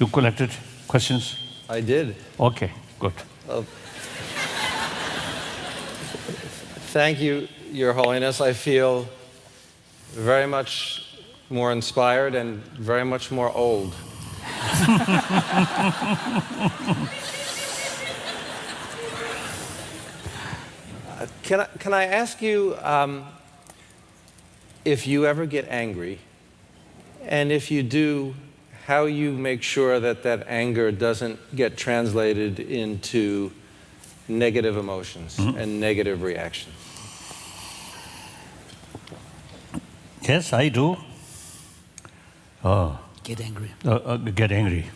You collected questions? I did. Okay, good. Thank you, Your Holiness. I feel very much more inspired and very much more old. Can I ask you if you ever get angry, and if you do, how you make sure that that anger doesn't get translated into negative emotions and negative reactions? Yes, I do. Get angry. Get angry.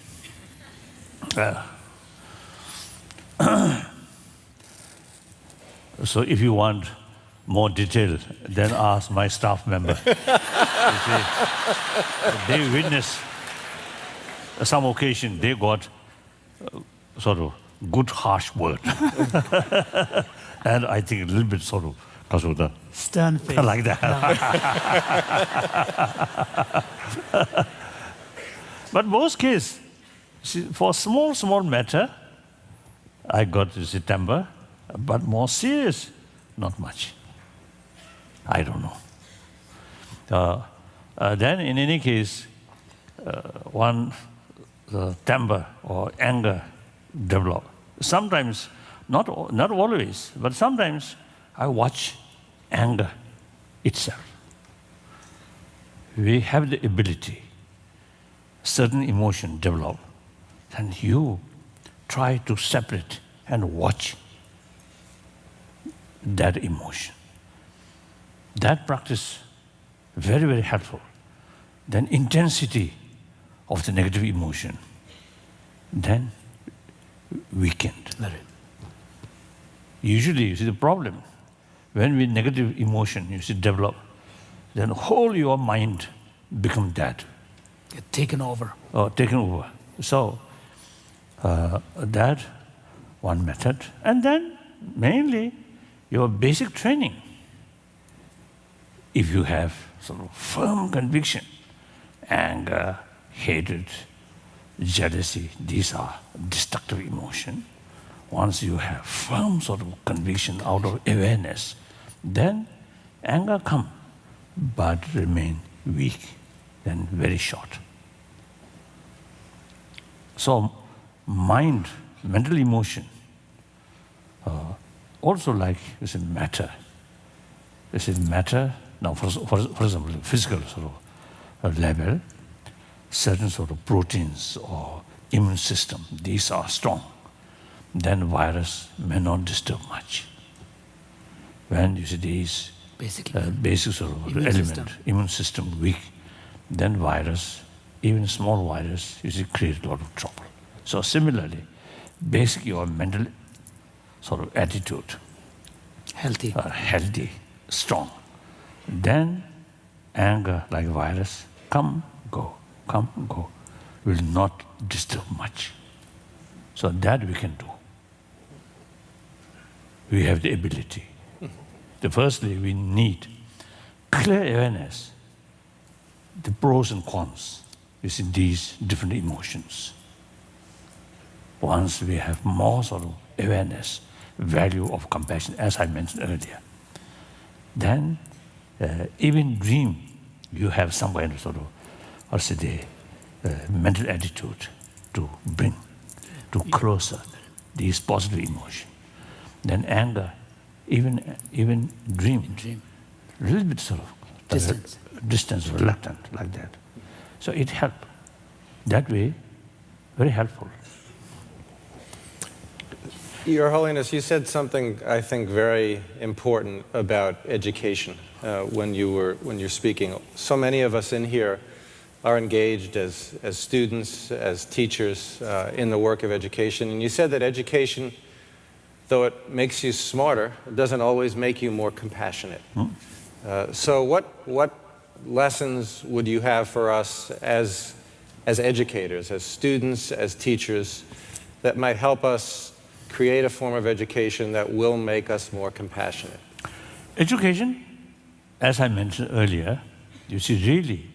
So if you want more detail, then ask my staff member. You see, they witness some occasion they got sort of good harsh word. And I think a little bit sort of because of the Stern face. like that. But most cases, for small matter, I got this temper, but more serious, not much. I don't know. Then in any case, one temper or anger develop. Sometimes, not always, but sometimes I watch anger itself. We have the ability, certain emotion develop, and you try to separate and watch that emotion. That practice very, very helpful. Then intensity of the negative emotion, then weakened. Usually, you see the problem, when we negative emotion, you see develop, then whole your mind become dead. Get taken over. Or taken over. So, that one method. And then, mainly, your basic training. If you have sort of firm conviction, anger, hatred, jealousy, these are destructive emotion. Once you have firm sort of conviction out of awareness, then anger come, but remain weak, then very short. So mind, mental emotion, also like it's a matter. It's a matter, now for example, physical sort of level, certain sort of proteins or immune system, these are strong. Then virus may not disturb much. When you see these basic sort of element, immune system weak, then virus, even small virus, you see, create a lot of trouble. So similarly, basic your mental sort of attitude, healthy, strong. Then anger like virus, come, go, will not disturb much. So that we can do. We have the ability. Firstly, we need clear awareness, the pros and cons, you see, these different emotions. Once we have more sort of awareness, value of compassion, as I mentioned earlier, then even dream, you have some kind of sort of, or say the mental attitude to bring to closer these positive emotions. Then anger, even dream, a little bit sort of distance, reluctant, like that. So it helps. That way, very helpful. Your Holiness, you said something I think very important about education when you're speaking. So many of us in here are engaged as students, as teachers in the work of education. And you said that education, though it makes you smarter, it doesn't always make you more compassionate. So what lessons would you have for us as educators, as students, as teachers, that might help us create a form of education that will make us more compassionate? Education, as I mentioned earlier, you see, really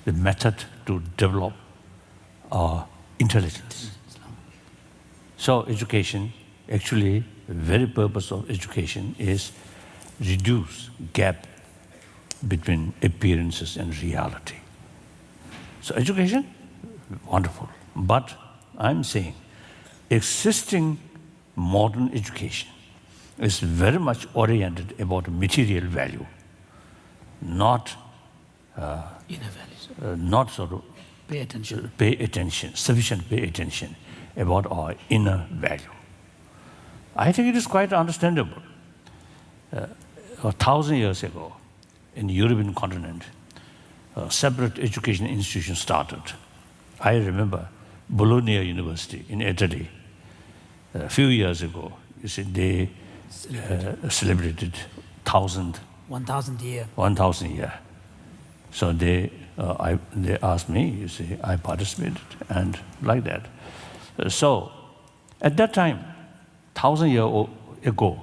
the method to develop our intelligence. So education, actually, the very purpose of education is reduce gap between appearances and reality. So education, wonderful. But I'm saying existing modern education is very much oriented about material value, not Inner values. not sort of Pay attention. sufficient pay attention about our inner value. I think it is quite understandable. 1,000 years ago, in the European continent, a separate education institution started. I remember Bologna University in Italy. A few years ago, you see, they celebrated 1,000 year. 1,000 year. So they asked me, you see, I participated, and like that. So at that time, 1,000 years ago,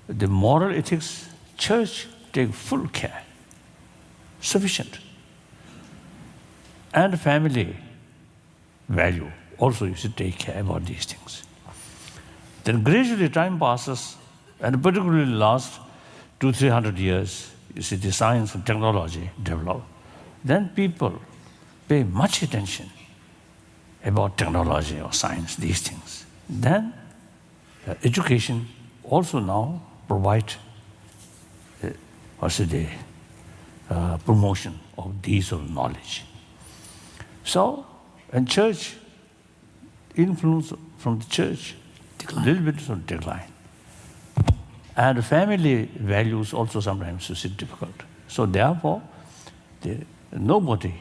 the moral ethics church take full care, sufficient. And family value also you should take care about these things. Then gradually time passes, and particularly last 200-300 years, you see the science and technology develop. Then people pay much attention about technology or science, these things. Then education also now provide promotion of these sort of knowledge. So, and church, influence from the church, a little bit of decline. And family values also sometimes is difficult. So therefore, nobody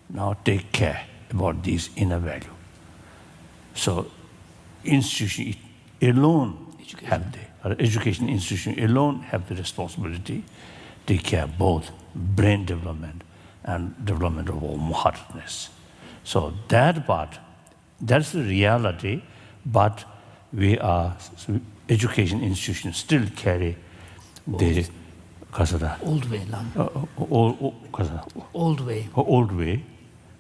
now take care about these inner value. So institution alone education institution alone have the responsibility to take care of both brain development and development of warm-heartedness. So that part, that's the reality, but education institutions still carry the Old way, old way,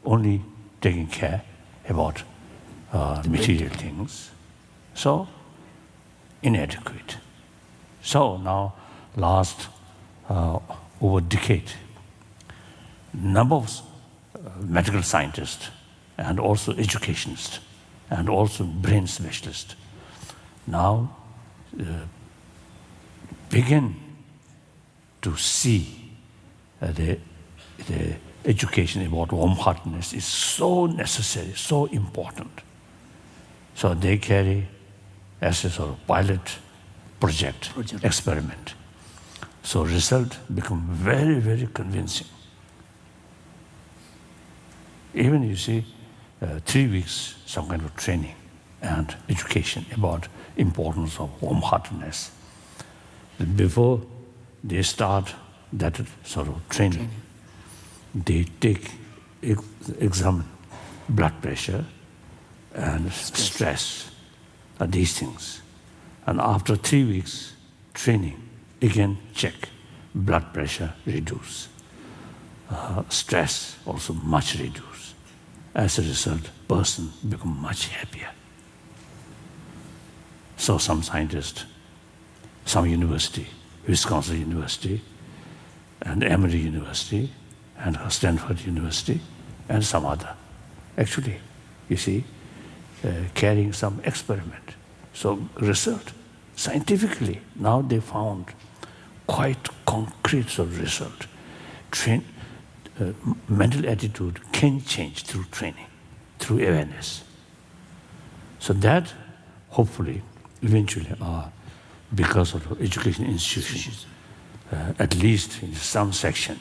only taking care about material things. So inadequate. So now, last over a decade, number of medical scientists and also educationists and also brain specialists now begin to see the education about warm-heartedness is so necessary, so important. So they carry as a sort of pilot project. Experiment. So result become very, very convincing. Even you see 3 weeks, some kind of training and education about importance of warm-heartedness. Before they start that sort of training. They examine blood pressure and stress, these things. And after 3 weeks training, again check, blood pressure reduce, stress also much reduce. As a result, person become much happier. So some scientists, some university, Wisconsin University, and Emory University, and Stanford University, and some other. Actually, you see, carrying some experiment. So result, scientifically, now they found quite concrete sort of result. Mental attitude can change through training, through awareness. So that, hopefully, eventually, because of the education institutions, at least in some section,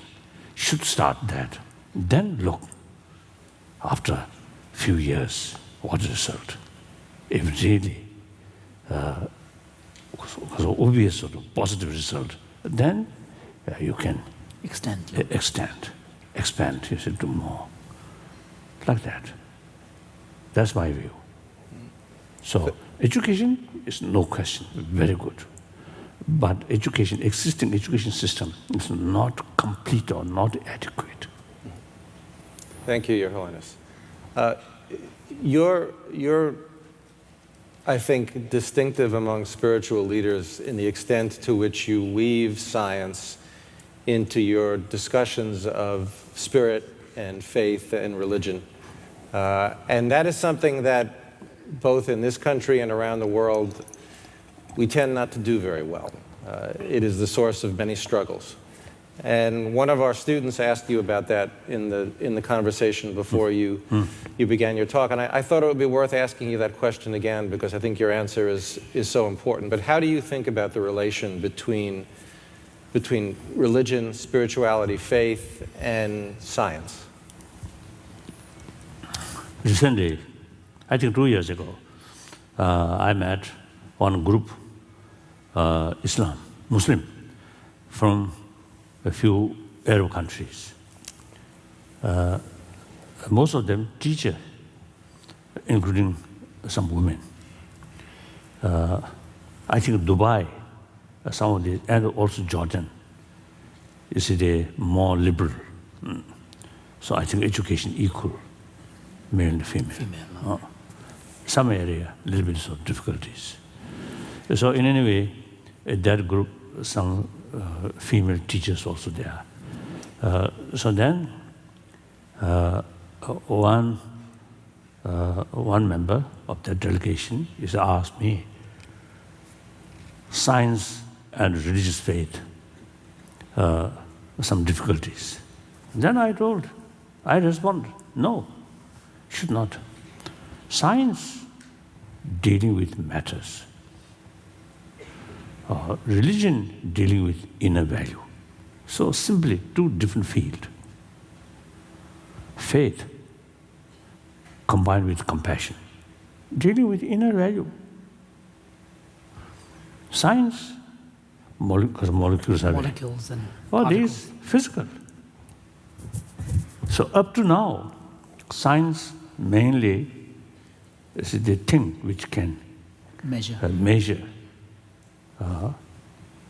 should start that. Then look, after a few years, what the result? If really obvious sort of positive result, then you can expand, you should do more. Like that. That's my view. So education is no question, very good. but existing education system is not complete or not adequate. Thank you, Your Holiness. You're, I think, distinctive among spiritual leaders in the extent to which you weave science into your discussions of spirit and faith and religion. And that is something that both in this country and around the world we tend not to do very well. It is the source of many struggles. And one of our students asked you about that in the conversation before you began your talk. And I thought it would be worth asking you that question again because I think your answer is so important. But how do you think about the relation between religion, spirituality, faith, and science? Recently, I think 2 years ago, I met one group, Muslim, from a few Arab countries. Most of them teachers, including some women. I think Dubai, some of these, and also Jordan, is more liberal. So I think education equal, male and female. Some area, a little bit of difficulties. So in any way, that group, some female teachers also there. So then, one member of that delegation is asked me, science and religious faith, some difficulties. Then I responded, no, should not. Science dealing with matters. Religion dealing with inner value. So simply two different fields. Faith combined with compassion, dealing with inner value. Science, because molecules are Molecules and all particles. these physical. So up to now, science mainly is the thing which can measure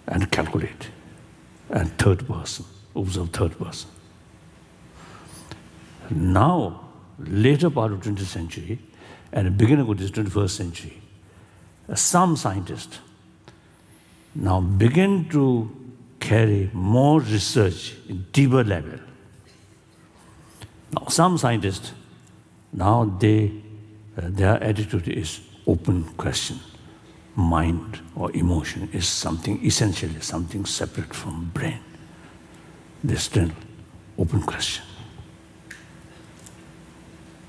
and calculate, and third person, observe third person. Now, later part of 20th century and the beginning of this 21st century, some scientists now begin to carry more research in deeper level. Now, some scientists, now their attitude is open question. Mind or emotion is something essentially something separate from brain. There's still open question.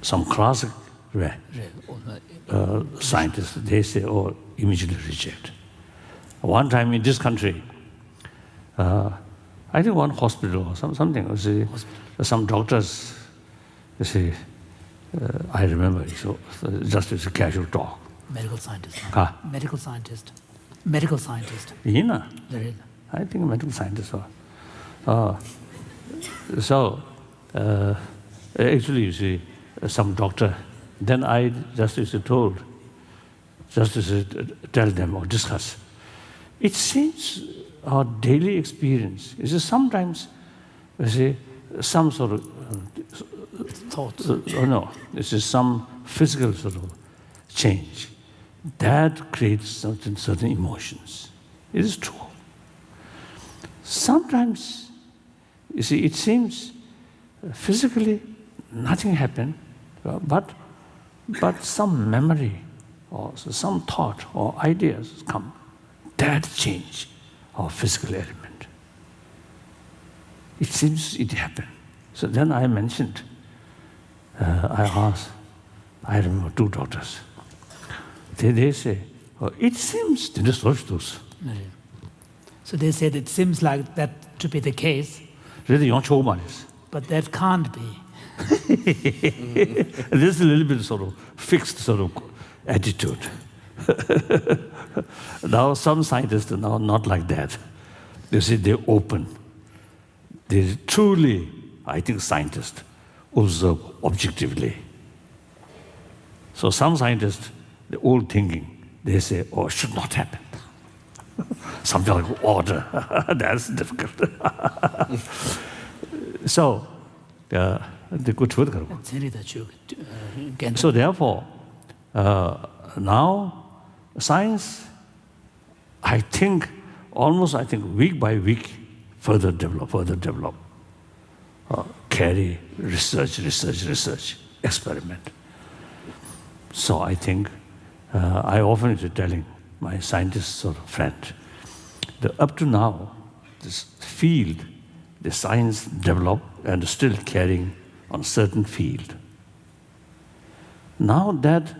Some classic scientists, they say, oh, immediately reject. One time in this country, I think one hospital or something, some doctors, you see, I remember, so just as a casual talk. Medical scientist. Ah. Medical scientist. Medical scientist. Ina? There is. I think medical scientist. So, actually, you see, some doctor, then I just as tell them or discuss. It seems our daily experience is sometimes, you see, some sort of Thoughts. no, this is some physical sort of change that creates certain emotions. It is true. Sometimes, you see, it seems physically nothing happened, but some memory or some thought or ideas come that change our physical element. It seems it happened. So then I mentioned, I asked, I remember two doctors. They say, oh, it seems to research those. So they said it seems like that to be the case, Really, is. but that can't be. This is a little bit sort of fixed sort of attitude. Now some scientists are now not like that. They say they're open. They truly, I think, scientists observe objectively. So some scientists, the old thinking, they say, oh, it should not happen. something like water. That's difficult. So, the good food. So therefore, now science, I think week by week, further develop, carry research, experiment. So I think, I often is telling my scientist sort of friend, that up to now, this field, the science developed and still carrying on a certain field. Now that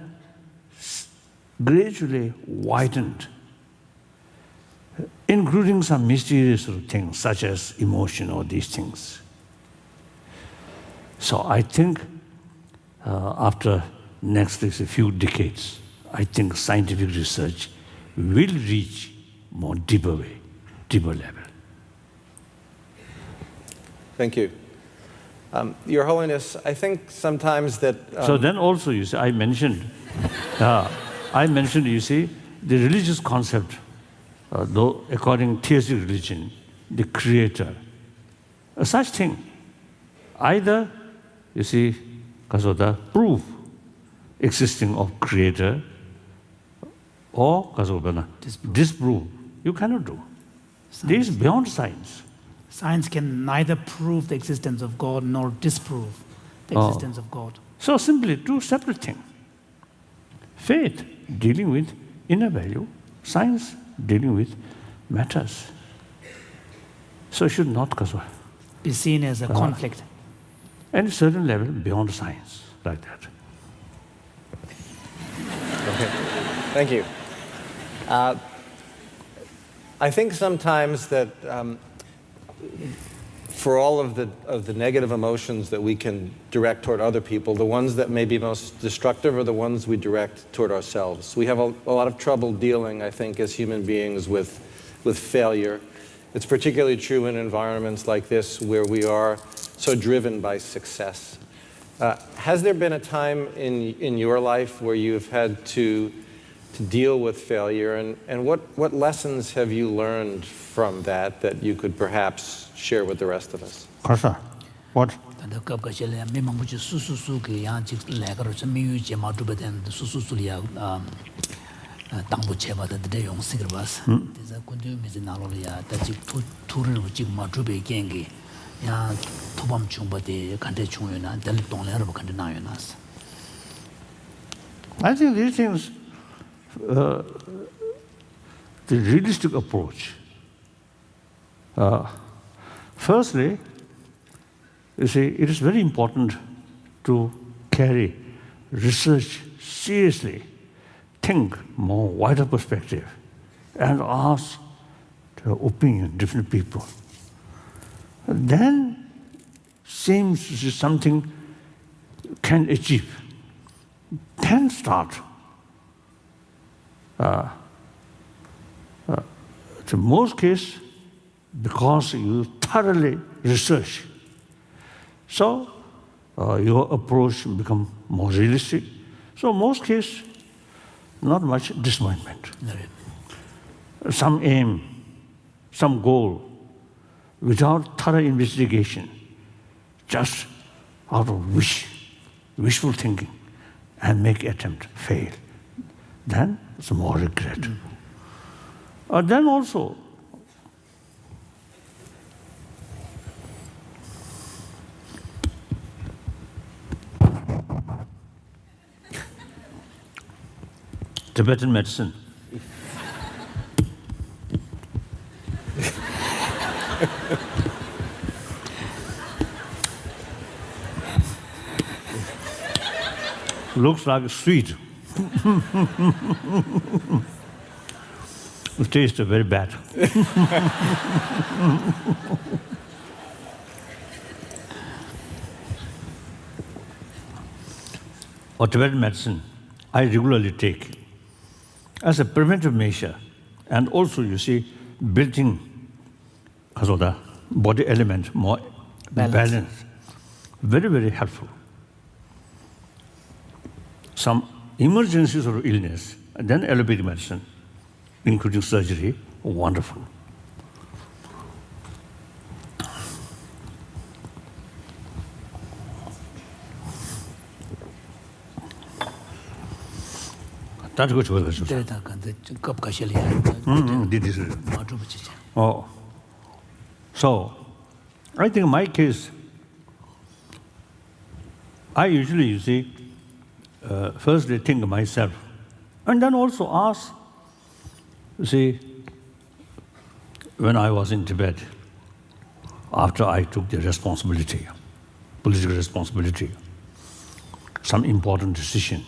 gradually widened, including some mysterious sort of things such as emotion or these things. So I think after next a few decades, I think scientific research will reach more deeper level. Thank you. Your Holiness, I think sometimes that... So then also, you see, I mentioned, you see, the religious concept, though according to theistic religion, the creator, such thing, either, you see, because of the proof existing of creator, or because of disprove, you cannot do. This is beyond science. Science can neither prove the existence of God nor disprove the existence of God. So simply two separate things. Faith dealing with inner value, science dealing with matters. So it should not be seen as a conflict. And a certain level beyond science, like that. Okay. Thank you. I think sometimes that for all of the negative emotions that we can direct toward other people, the ones that may be most destructive are the ones we direct toward ourselves. We have a lot of trouble dealing, I think, as human beings with failure. It's particularly true in environments like this where we are so driven by success. Has there been a time in your life where you've had to deal with failure, and what lessons have you learned from that you could perhaps share with the rest of us? Kasha, what? I think these things, the realistic approach. Firstly, you see, it is very important to carry research seriously, think more wider perspective, and ask the opinion different people. Then seems something can achieve. Then start. In most cases, because you thoroughly research, so your approach become more realistic. So most cases, not much disappointment. Some aim, some goal, without thorough investigation, just out of wishful thinking, and make attempt, fail. Then it's more regret. Then also, Tibetan medicine. Looks like sweet. The taste is very bad. Or Tibetan medicine, I regularly take as a preventive measure, and also, you see, building the body element more balanced. Very, very helpful. Some emergencies or illness, and then allopathic medicine, including surgery, wonderful. That's good. Oh. So, I think in my case, I usually, you see, firstly think of myself, and then also ask, you see, when I was in Tibet, after I took the responsibility, political responsibility, some important decision,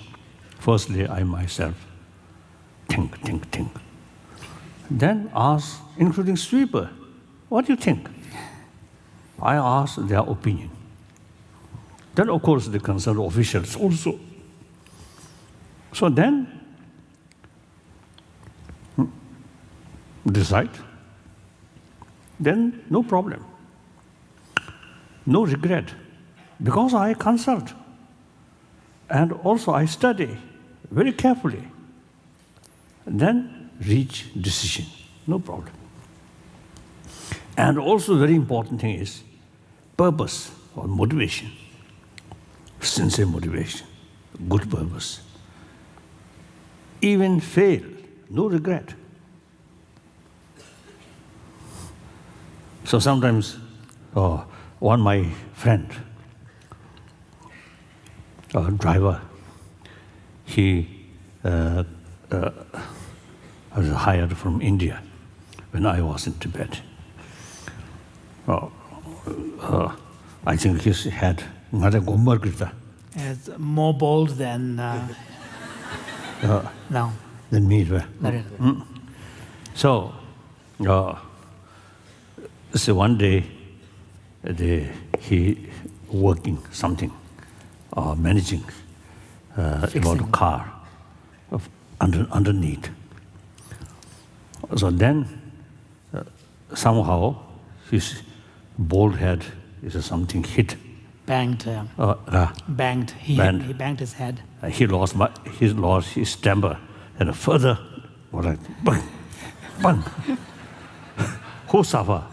firstly, I myself think. Then ask, including sweeper, what do you think? I ask their opinion. Then, of course, the concerned officials also. So then, decide. Then, no problem. No regret. Because I consult. And also I study very carefully. And then reach decision. No problem. And also very important thing is purpose or motivation. Sincere motivation. Good purpose. Even fail, no regret. So sometimes, one my friend, a driver, he was hired from India when I was in Tibet. I think his head It's more bold than now. than me. So, so one day, he working something, managing about a car underneath. So then, somehow, his bald head is something hit. Banged. Banged. He banged his head. He lost his temper, and further, bang, bang. Who suffer?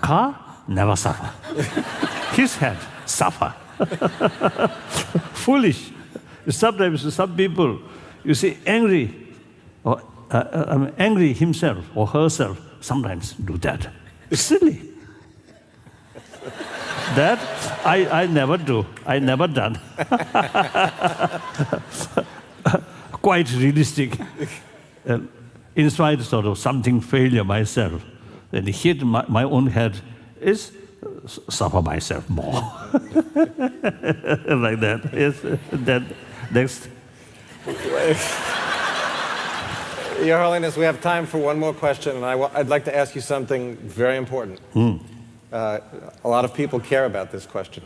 Car never suffer. His head suffer. Foolish. Sometimes some people, you see, angry, or angry himself or herself, sometimes do that. It's silly. That I never do. I never done. Quite realistic. In spite sort of something failure myself, and hit my own head is suffer myself more. Like that. Yes. Then next. Your Holiness, we have time for one more question, and I'd like to ask you something very important. A lot of people care about this question.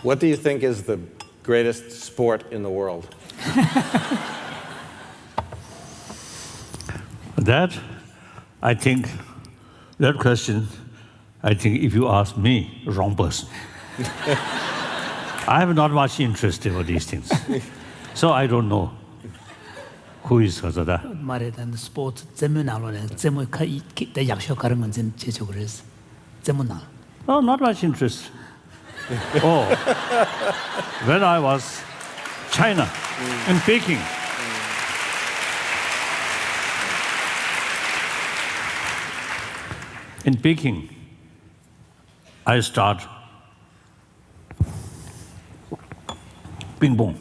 What do you think is the greatest sport in the world? That, I think, that question, I think if you ask me, wrong person. I have not much interest in these things. So I don't know who is Hazada. 말하던 스포츠 재미나로는 재미 그 약속 가는 건 제적으로 해서 재미나. Oh, not much interest. Oh, when I was China, in Peking, I start ping pong.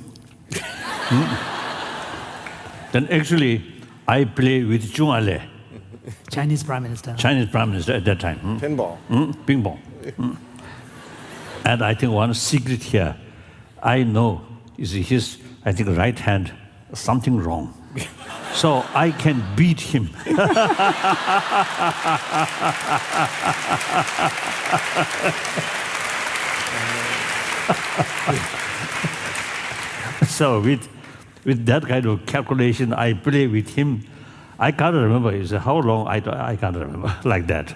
Then actually, I play with Zhong Ale, Chinese Prime Minister. At that time. Pinball. Ping pong. And I think one secret here, I know, is his, I think, right hand, something wrong. So I can beat him. So with that kind of calculation, I play with him. I can't remember. He said, how long? I can't remember. Like that.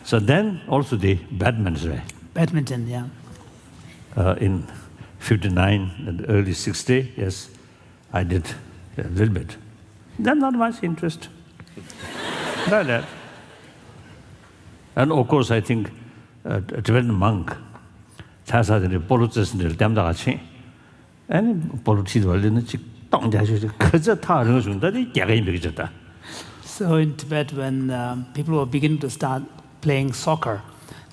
So then also the badminton. Badminton, yeah. In 59 and early 60, yes, I did a little bit. Then not much interest. Like that. And of course, I think a Tibetan monk, 자사들이 볼루트스들 땜다 같이, 아니 볼루티도 원래는 지 땅자주 그저 타는 중다니 야가 임백이졌다. So in Tibet, when people were beginning to start playing soccer,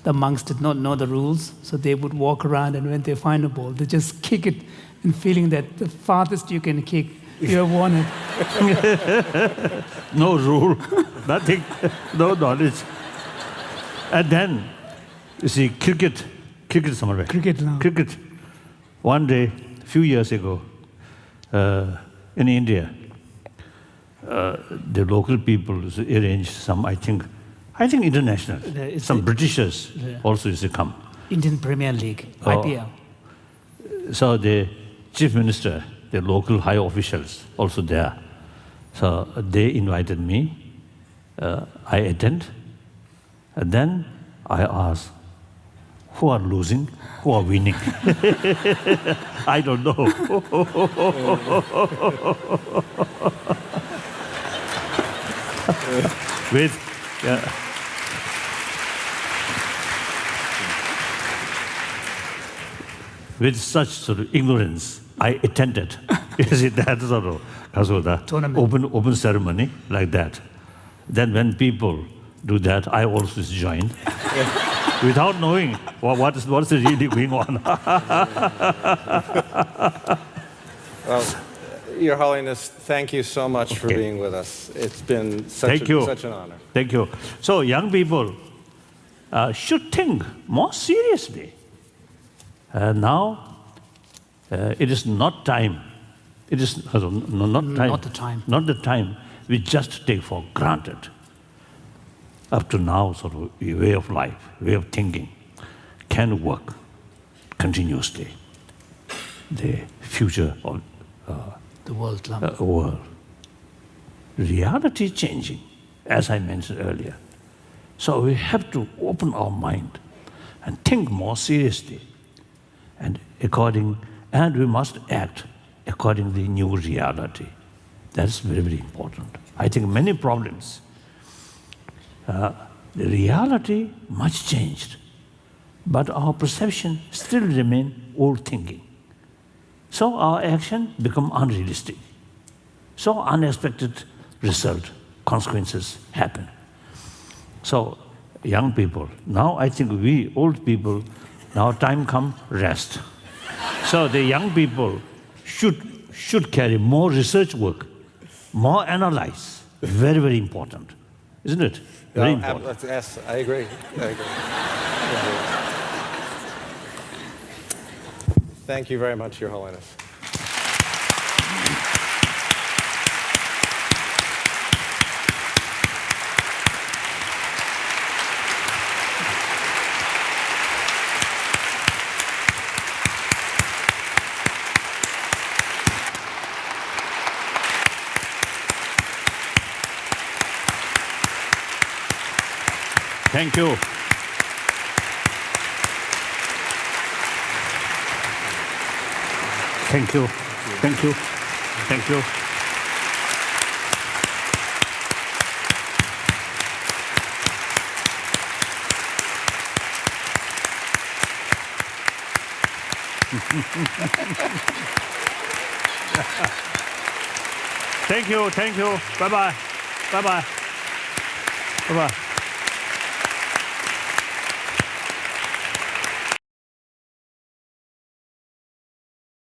the monks did not know the rules, so they would walk around, and when they find a ball, they just kick it, and feeling that the farthest you can kick, you have won it. No rule, nothing, no knowledge. And then, you see, cricket somewhere. Cricket now. Cricket. One day, a few years ago, in India, the local people arranged some, I think international, It's some the- Britishers also used to come. Indian Premier League, IPL. So the chief minister, the local high officials also there. So they invited me. I attend. And then I ask, who are losing, who are winning? I don't know. With such sort of ignorance, I attended. You see, that sort of Tournament. open ceremony like that. Then when people do that, I also join, without knowing what's really going on. Well, Your Holiness, thank you so much for being with us. It's been such an honor. Thank you. So young people should think more seriously. Now, it is not time. It is not time. Not the time. Not the time. We just take for granted. Up to now, sort of a way of life, way of thinking, can work continuously. The future of The world. world. Reality changing, as I mentioned earlier. So we have to open our mind and think more seriously, and we must act according to the new reality. That's very, very important. I think many problems, the reality much changed, but our perception still remain old thinking. So our action become unrealistic. So unexpected result, consequences happen. So young people, now I think we old people, now time come rest. So the young people should carry more research work, more analyze. Very, very important, isn't it? Very important. Yes, I agree. Thank you very much, Your Holiness. Thank you. Thank you. Thank you. Thank you. Thank you. Thank you. Bye-bye. Bye-bye. Bye-bye.